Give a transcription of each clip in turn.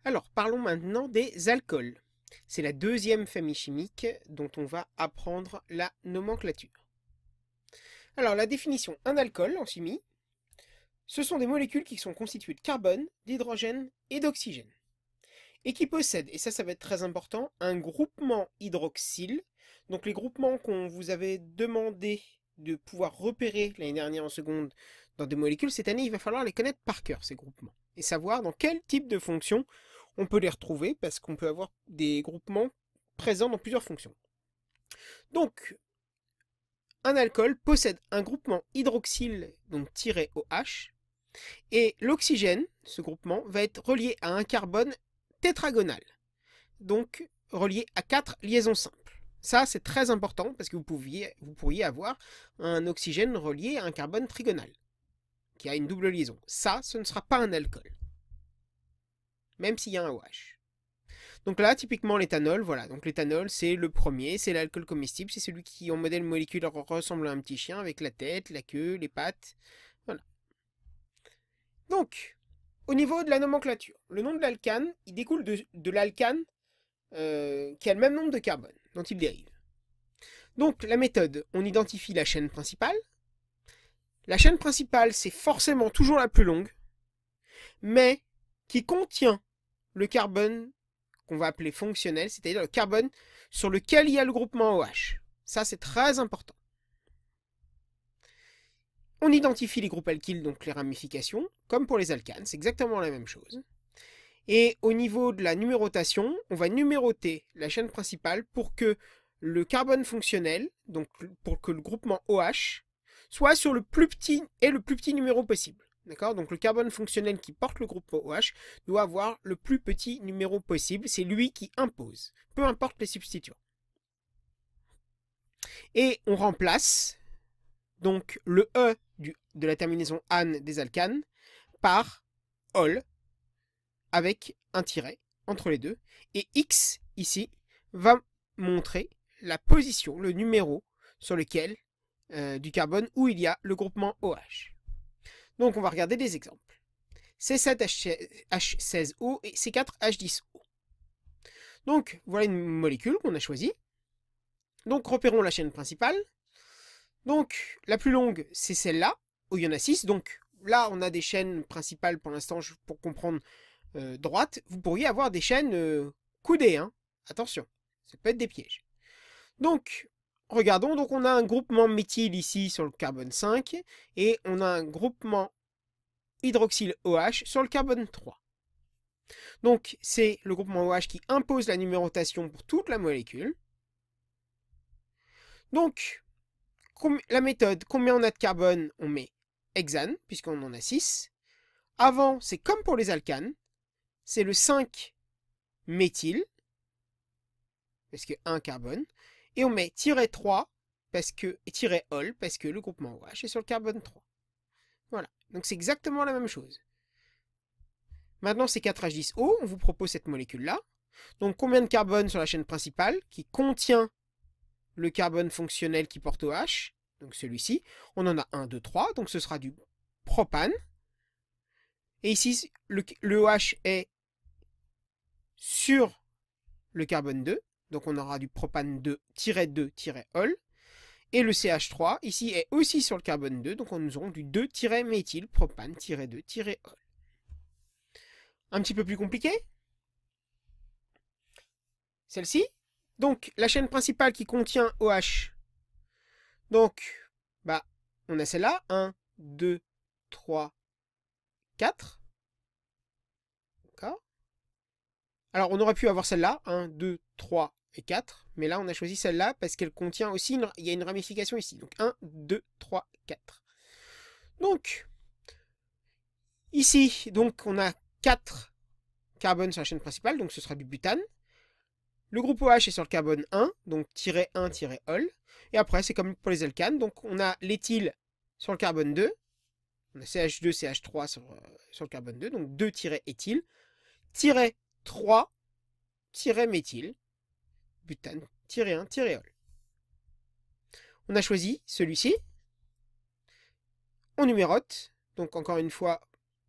Alors, parlons maintenant des alcools. C'est la deuxième famille chimique dont on va apprendre la nomenclature. Alors, la définition, un alcool en chimie, ce sont des molécules qui sont constituées de carbone, d'hydrogène et d'oxygène, et qui possèdent, et ça va être très important, un groupement hydroxyle. Donc les groupements qu'on vous avait demandé de pouvoir repérer l'année dernière en seconde dans des molécules, cette année, il va falloir les connaître par cœur, ces groupements, et savoir dans quel type de fonction on peut les retrouver, parce qu'on peut avoir des groupements présents dans plusieurs fonctions. Donc, un alcool possède un groupement hydroxyle, donc tiré OH, et l'oxygène, ce groupement, va être relié à un carbone tétragonal, donc relié à 4 liaisons simples. Ça, c'est très important parce que vous pourriez avoir un oxygène relié à un carbone trigonal, qui a une double liaison. Ça, ce ne sera pas un alcool, même s'il y a un OH. Donc là, typiquement, l'éthanol, voilà. Donc l'éthanol, c'est le premier, c'est l'alcool comestible, c'est celui qui, en modèle moléculaire, ressemble à un petit chien avec la tête, la queue, les pattes. Voilà. Donc, au niveau de la nomenclature, le nom de l'alcane, il découle de l'alcane qui a le même nombre de carbone dont il dérive. Donc, la méthode, on identifie la chaîne principale. La chaîne principale, c'est forcément toujours la plus longue, mais qui contient le carbone qu'on va appeler fonctionnel, c'est-à-dire le carbone sur lequel il y a le groupement OH. Ça, c'est très important. On identifie les groupes alkyles, donc les ramifications, comme pour les alcanes, c'est exactement la même chose. Et au niveau de la numérotation, on va numéroter la chaîne principale pour que le carbone fonctionnel, donc pour que le groupement OH, soit sur le plus petit numéro possible. D'accord? Donc le carbone fonctionnel qui porte le groupe OH doit avoir le plus petit numéro possible. C'est lui qui impose, peu importe les substituants. Et on remplace donc le E de la terminaison ane des alcanes par ol avec un tiret entre les deux. Et X ici va montrer la position, le numéro sur lequel du carbone où il y a le groupement OH. Donc on va regarder des exemples. C7H16O et C4H10O. Donc voilà une molécule qu'on a choisie. Donc repérons la chaîne principale. Donc la plus longue, c'est celle-là, où il y en a 6. Donc là, on a des chaînes principales pour l'instant, pour comprendre, droite. Vous pourriez avoir des chaînes coudées, hein. Attention, ça peut être des pièges. Donc, regardons, donc on a un groupement méthyle ici sur le carbone 5, et on a un groupement hydroxyle OH sur le carbone 3. Donc, c'est le groupement OH qui impose la numérotation pour toute la molécule. Donc, la méthode, combien on a de carbone? On met hexane, puisqu'on en a 6. Avant, c'est comme pour les alcanes, c'est le 5 méthyle, parce que 1 carbone, et on met -3 parce que, et -ol parce que le groupement OH est sur le carbone 3. Voilà, donc c'est exactement la même chose. Maintenant, c'est 4H10O, on vous propose cette molécule-là. Donc combien de carbone sur la chaîne principale qui contient le carbone fonctionnel qui porte OH? Donc celui-ci. On en a 1, 2, 3, donc ce sera du propane. Et ici, le OH est sur le carbone 2, donc on aura du propane 2-2-ol. Et le CH3, ici, est aussi sur le carbone 2, donc nous aurons du 2-méthylpropane-2-ol. Un petit peu plus compliqué, celle-ci. Donc, la chaîne principale qui contient OH. Donc, bah, on a celle-là. 1, 2, 3, 4. D'accord. Alors, on aurait pu avoir celle-là. 1, 2, 3 et 4. Mais là, on a choisi celle-là parce qu'elle contient aussi, il y a une ramification ici. Donc, 1, 2, 3, 4. Donc, ici, donc, on a 4 carbones sur la chaîne principale. Donc, ce sera du butane. Le groupe OH est sur le carbone 1, donc -1-ol. Et après, c'est comme pour les alcanes. Donc, on a l'éthyle sur le carbone 2. On a CH2, CH3 sur le carbone 2. Donc, 2-éthyle. -3-méthyle. Butane, -1-ol. On a choisi celui-ci. On numérote. Donc, encore une fois,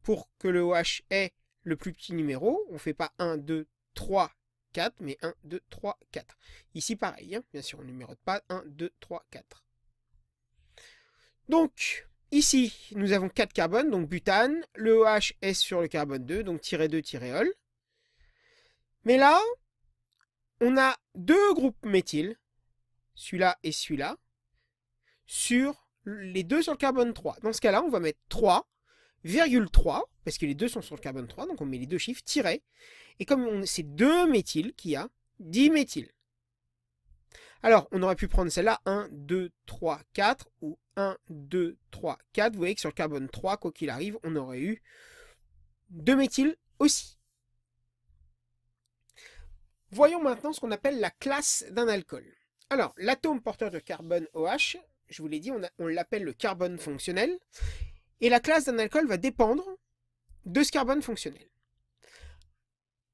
pour que le OH ait le plus petit numéro. On ne fait pas 1, 2, 3, 4, mais 1, 2, 3, 4. Ici, pareil, hein. Bien sûr, on ne numérote pas 1, 2, 3, 4. Donc, ici, nous avons 4 carbones, donc butane. Le OH est sur le carbone 2, donc -2-ol. Mais là, on a deux groupes méthyl, celui-là et celui-là, sur les deux sur le carbone 3. Dans ce cas-là, on va mettre 3,3, parce que les deux sont sur le carbone 3, donc on met les deux chiffres, tirés. Et comme c'est 2 méthyl qu'il y a, 10 méthyl. Alors, on aurait pu prendre celle-là, 1, 2, 3, 4, ou 1, 2, 3, 4. Vous voyez que sur le carbone 3, quoi qu'il arrive, on aurait eu 2 méthyl aussi. Voyons maintenant ce qu'on appelle la classe d'un alcool. Alors, l'atome porteur de carbone OH, je vous l'ai dit, on l'appelle le carbone fonctionnel. Et la classe d'un alcool va dépendre de ce carbone fonctionnel.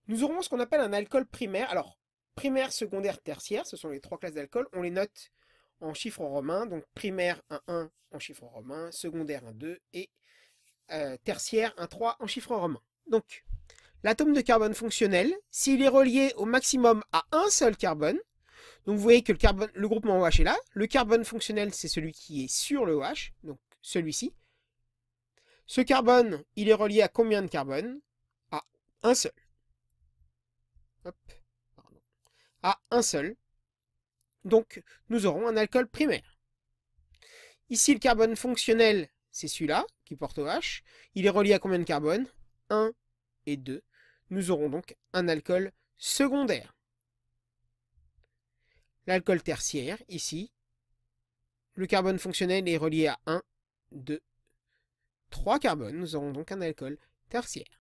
Nous aurons ce qu'on appelle un alcool primaire. Alors, primaire, secondaire, tertiaire, ce sont les trois classes d'alcool. On les note en chiffres romains. Donc, primaire, un 1 en chiffres romains, secondaire, un 2 et tertiaire, un 3 en chiffres romains. Donc, l'atome de carbone fonctionnel, s'il est relié au maximum à un seul carbone, donc vous voyez que le groupement OH est là, le carbone fonctionnel, c'est celui qui est sur le OH, donc celui-ci. Ce carbone, il est relié à combien de carbone? À un seul. Hop, pardon. À un seul. Donc, nous aurons un alcool primaire. Ici, le carbone fonctionnel, c'est celui-là, qui porte OH. Il est relié à combien de carbone? 1 et 2. Nous aurons donc un alcool secondaire. L'alcool tertiaire, ici, le carbone fonctionnel est relié à 1, 2, 3 carbones. Nous aurons donc un alcool tertiaire.